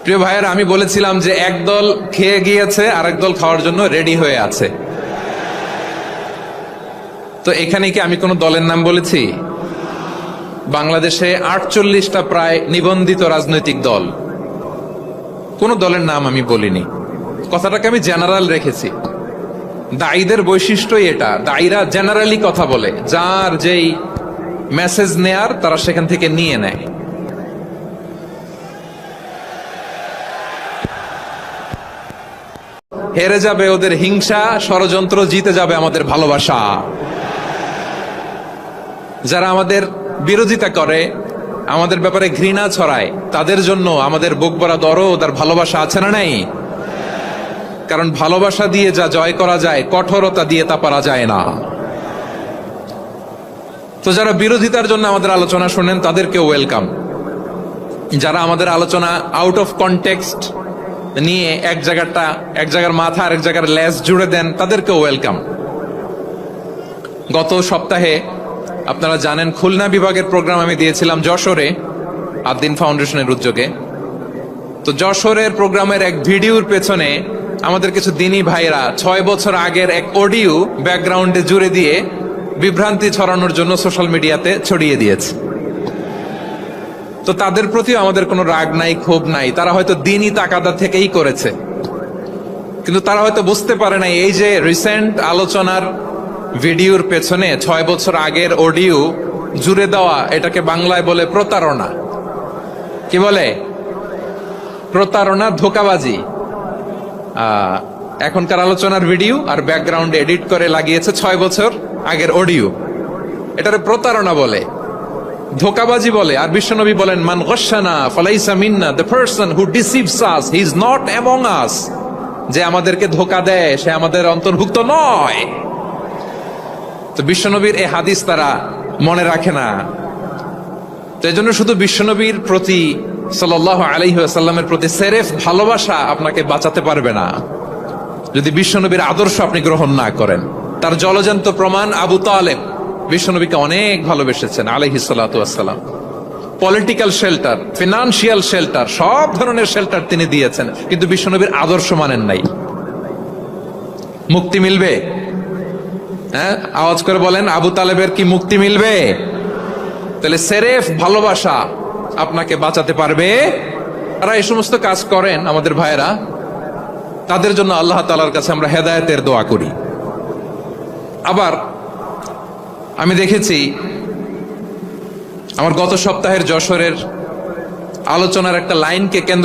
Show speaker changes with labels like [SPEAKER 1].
[SPEAKER 1] প্রিয় ভাইয়েরা, আমি বলেছিলাম যে একদল খেয়ে গিয়েছে আর একদল খাওয়ার জন্য রেডি হয়ে আছে। তো এখানে কি আমি কোন দলের নাম বলেছি? বাংলাদেশে 48টা প্রায় নিবন্ধিত রাজনৈতিক দল, কোন দলের নাম আমি বলিনি। কথাটাকে আমি জেনারেল রেখেছি। দায়ীদের বৈশিষ্ট্যই এটা, দায়ীরা জেনারেলি কথা বলে, যার যেই মেসেজ নেয়ার তারা সেখান থেকে নিয়ে নেয়। হেরে যাবে ওদের হিংসা, ষড়যন্ত্র, জিতে যাবে আমাদের ভালোবাসা। যারা আমাদের বিরোধিতা করে, আমাদের ব্যাপারে ঘৃণা ছড়ায়, তাদের জন্য আমাদের বুক ভরা দরদ আর ভালোবাসা আছে না নাই? কারণ ভালোবাসা দিয়ে যা জয় করা যায়, কঠোরতা দিয়ে তা পারা যায় না। তো যারা বিরোধিতার জন্য আমাদের আলোচনা শুনেন, তাদেরকে ওয়েলকাম। যারা আমাদের আলোচনা আউট অফ কনটেক্সট নিয়ে এক জায়গার মাথা আর এক জায়গার লেজ জুড়ে দেন, তাদেরকে ওয়েলকাম। গত সপ্তাহে আপনারা জানেন, খুলনা বিভাগের প্রোগ্রাম আমি দিয়েছিলাম যশোরে, আদ্দিন ফাউন্ডেশনের উদ্যোগে। তো যশোরের প্রোগ্রামের এক ভিডিওর পেছনে আমাদের কিছু দিনী ভাইরা 6 বছর আগের এক অডিও ব্যাকগ্রাউন্ডে জুড়ে দিয়ে বিভ্রান্তি ছড়ানোর জন্য সোশ্যাল মিডিয়াতে ছড়িয়ে দিয়েছে। তো তাদের প্রতিও আমাদের কোনো রাগ নাই, ক্ষোভ নাই। তারা হয়তো দিনই তাকাদা থেকেই করেছে, কিন্তু তারা হয়তো বুঝতে পারে না এই যে রিসেন্ট আলোচনার ভিডিওর পেছনে 6 বছর আগের অডিও জুড়ে দেওয়া, এটাকে বাংলায় বলে প্রতারণা। কি বলে? প্রতারণা, ধোঁকাবাজি। এখনকার আলোচনার ভিডিও আর ব্যাকগ্রাউন্ড এডিট করে লাগিয়েছে 6 বছর আগের অডিও। এটারে প্রতারণা বলে, ধোঁকাবাজি বলে। আর বিশ্বনবী বলেন, মান গশানা ফালাইসা মিন্না, the person who deceives us he is not among us. যে আমাদেরকে ধোঁকা দেয়, সে আমাদের অন্তর্ভুক্ত নয়। তো বিশ্বনবীর এই হাদিস তারা মনে রাখে না। তো এই জন্য শুধু বিশ্বনবীর প্রতি সাল্লাল্লাহু আলাইহি ওয়াসাল্লামের প্রতি সেরেফ ভালোবাসা আপনাকে বাঁচাতে পারবে না, যদি বিশ্বনবীর আদর্শ আপনি গ্রহণ না করেন। তার জলজান্ত প্রমাণ, আবু তালেব বিশ্বনবীকে অনেক ভালোবেসেছেন আলাইহিস সালাতু ওয়াসসালাম। পলিটিক্যাল শেল্টার, ফিনান্সিয়াল শেল্টার, সব ধরনের শেল্টার তিনি দিয়েছেন, কিন্তু বিশ্বনবীর আদর্শ মানেন নাই। মুক্তি মিলবে? হ্যাঁ, আওয়াজ করে বলেন, আবু তালেবের কি মুক্তি মিলবে? তাহলে সেরেফ ভালোবাসা আপনাকে বাঁচাতে পারবে। তারা এই সমস্ত কাজ করেন আমাদের ভাইয়েরা, তাদের জন্য আল্লাহ তাআলার কাছে আমরা হেদায়েতের দোয়া করি। আবার আমি দেখেছি, আমার গত সপ্তাহের যশোরের আলোচনার একটা লাইনকে কেন্দ্র